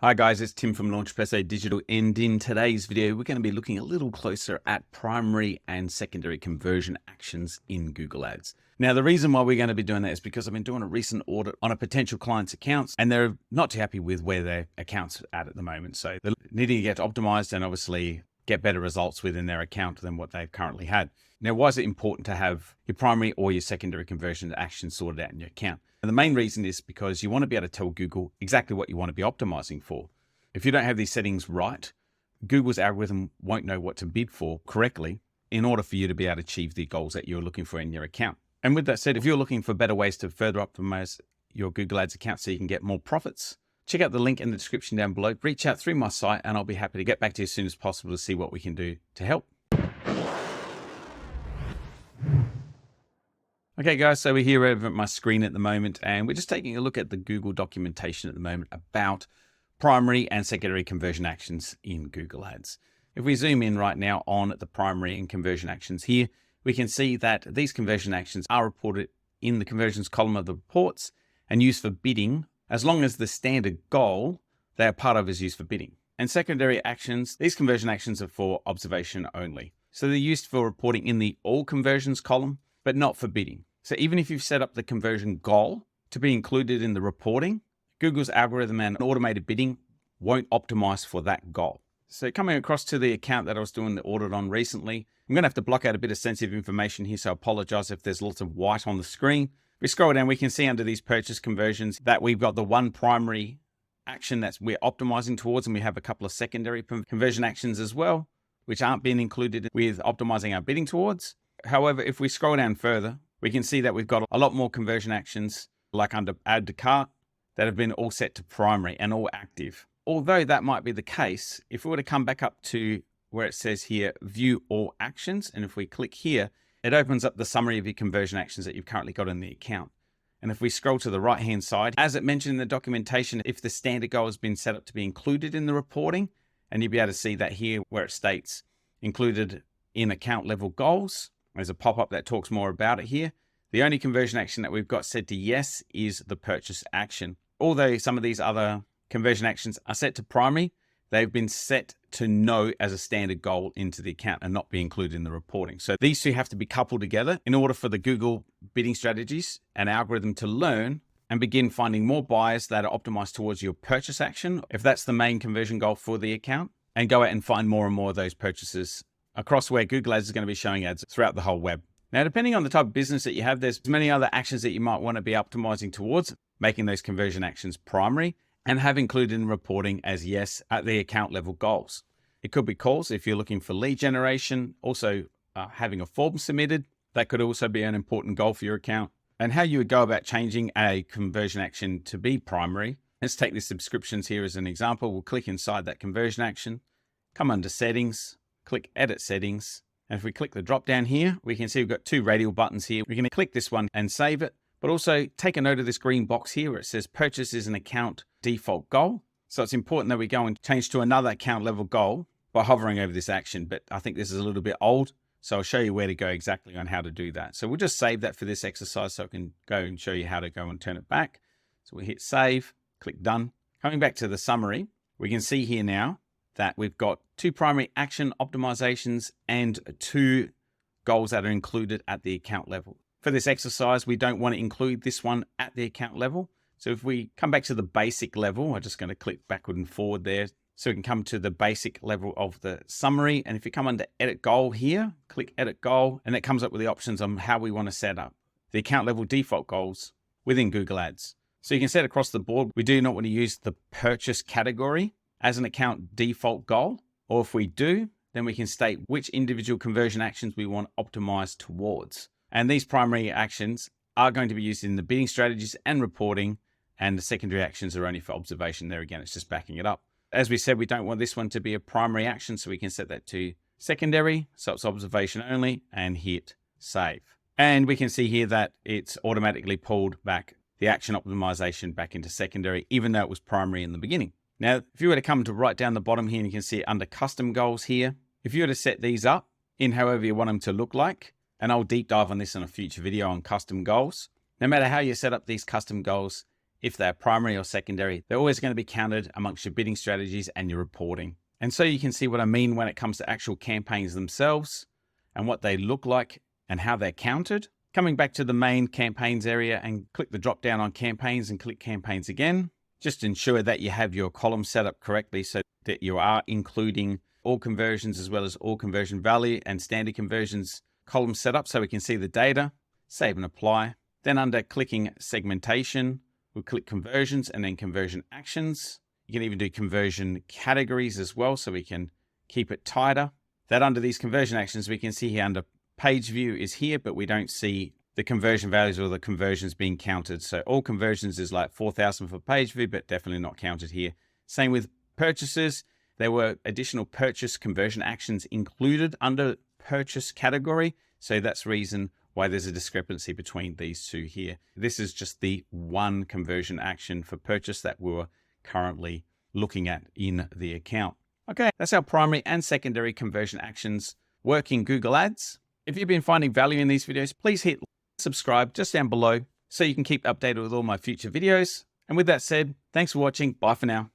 Hi guys, it's Tim from Launchpresso Digital, and in today's video, we're going to be looking a little closer at primary and secondary conversion actions in Google Ads. Now, the reason why we're going to be doing that is because I've been doing a recent audit on a potential client's accounts, and they're not too happy with where their account's at the moment. So they're needing to get optimized and obviously get better results within their account than what they've currently had. Now, why is it important to have your primary or your secondary conversion actions sorted out in your account? And the main reason is because you want to be able to tell Google exactly what you want to be optimizing for. If you don't have these settings right, Google's algorithm won't know what to bid for correctly in order for you to be able to achieve the goals that you're looking for in your account. And with that said, if you're looking for better ways to further optimize your Google Ads account so you can get more profits, check out the link in the description down below. Reach out through my site and I'll be happy to get back to you as soon as possible to see what we can do to help. Okay guys, so we're here over at my screen at the moment and we're just taking a look at the Google documentation at the moment about primary and secondary conversion actions in Google Ads. If we zoom in right now on the primary and conversion actions here, we can see that these conversion actions are reported in the conversions column of the reports and used for bidding as long as the standard goal they are part of is used for bidding. And secondary actions, these conversion actions are for observation only. So they're used for reporting in the all conversions column, but not for bidding. So even if you've set up the conversion goal to be included in the reporting, Google's algorithm and automated bidding won't optimize for that goal. So coming across to the account that I was doing the audit on recently, I'm going to have to block out a bit of sensitive information here, so I apologize if there's lots of white on the screen. If we scroll down, we can see under these purchase conversions that we've got the one primary action that we're optimizing towards, and we have a couple of secondary conversion actions as well, which aren't being included with optimizing our bidding towards. However, if we scroll down further, we can see that we've got a lot more conversion actions like under add to cart that have been all set to primary and all active. Although that might be the case, if we were to come back up to where it says here, view all actions, and if we click here, it opens up the summary of your conversion actions that you've currently got in the account. And if we scroll to the right-hand side, as it mentioned in the documentation, if the standard goal has been set up to be included in the reporting, and you'll be able to see that here where it states included in account level goals, there's a pop-up that talks more about it here. The only conversion action that we've got set to yes is the purchase action. Although some of these other conversion actions are set to primary, they've been set to no as a standard goal into the account and not be included in the reporting. So these two have to be coupled together in order for the Google bidding strategies and algorithm to learn and begin finding more buyers that are optimized towards your purchase action, if that's the main conversion goal for the account, and go out and find more and more of those purchases across where Google Ads is going to be showing ads throughout the whole web. Now, depending on the type of business that you have, there's many other actions that you might want to be optimizing towards, making those conversion actions primary and have included in reporting as yes at the account level goals. It could be calls if you're looking for lead generation, also having a form submitted. That could also be an important goal for your account. And how you would go about changing a conversion action to be primary. Let's take the subscriptions here as an example. We'll click inside that conversion action, come under settings, click edit settings. And if we click the drop down here, we can see we've got two radial buttons here. We're going to click this one and save it, but also take a note of this green box here where it says purchase is an account default goal. So it's important that we go and change to another account level goal by hovering over this action. But I think this is a little bit old, so I'll show you where to go exactly on how to do that. So we'll just save that for this exercise so I can go and show you how to go and turn it back. So we hit save, click done. Coming back to the summary, we can see here now that we've got two primary action optimizations and two goals that are included at the account level. For this exercise, we don't want to include this one at the account level. So if we come back to the basic level, I'm just going to click backward and forward there. So we can come to the basic level of the summary. And if you come under edit goal here, click edit goal, and it comes up with the options on how we want to set up the account level default goals within Google Ads. So you can set across the board. We do not want to use the purchase category as an account default goal, or if we do, then we can state which individual conversion actions we want optimized towards. And these primary actions are going to be used in the bidding strategies and reporting, and the secondary actions are only for observation. There again, it's just backing it up. As we said, we don't want this one to be a primary action, so we can set that to secondary, so it's observation only, and hit save. And we can see here that it's automatically pulled back the action optimization back into secondary, even though it was primary in the beginning. Now, if you were to come to right down the bottom here, and you can see under custom goals here, if you were to set these up in however you want them to look like, and I'll deep dive on this in a future video on custom goals, no matter how you set up these custom goals, if they're primary or secondary, they're always going to be counted amongst your bidding strategies and your reporting. And so you can see what I mean when it comes to actual campaigns themselves and what they look like and how they're counted. Coming back to the main campaigns area and click the drop down on campaigns and click campaigns again. Just ensure that you have your column set up correctly so that you are including all conversions as well as all conversion value and standard conversions columns set up so we can see the data. Save and apply. Then under clicking segmentation, we'll click conversions and then conversion actions. You can even do conversion categories as well so we can keep it tighter. That under these conversion actions, we can see here under page view is here, but we don't see the conversion values or the conversions being counted. So all conversions is like 4,000 for page view, but definitely not counted here. Same with purchases. There were additional purchase conversion actions included under purchase category. So that's the reason why there's a discrepancy between these two here. This is just the one conversion action for purchase that we're currently looking at in the account. Okay, that's how primary and secondary conversion actions work in Google Ads. If you've been finding value in these videos, please hit subscribe just down below so you can keep updated with all my future videos. And with that said, thanks for watching. Bye for now.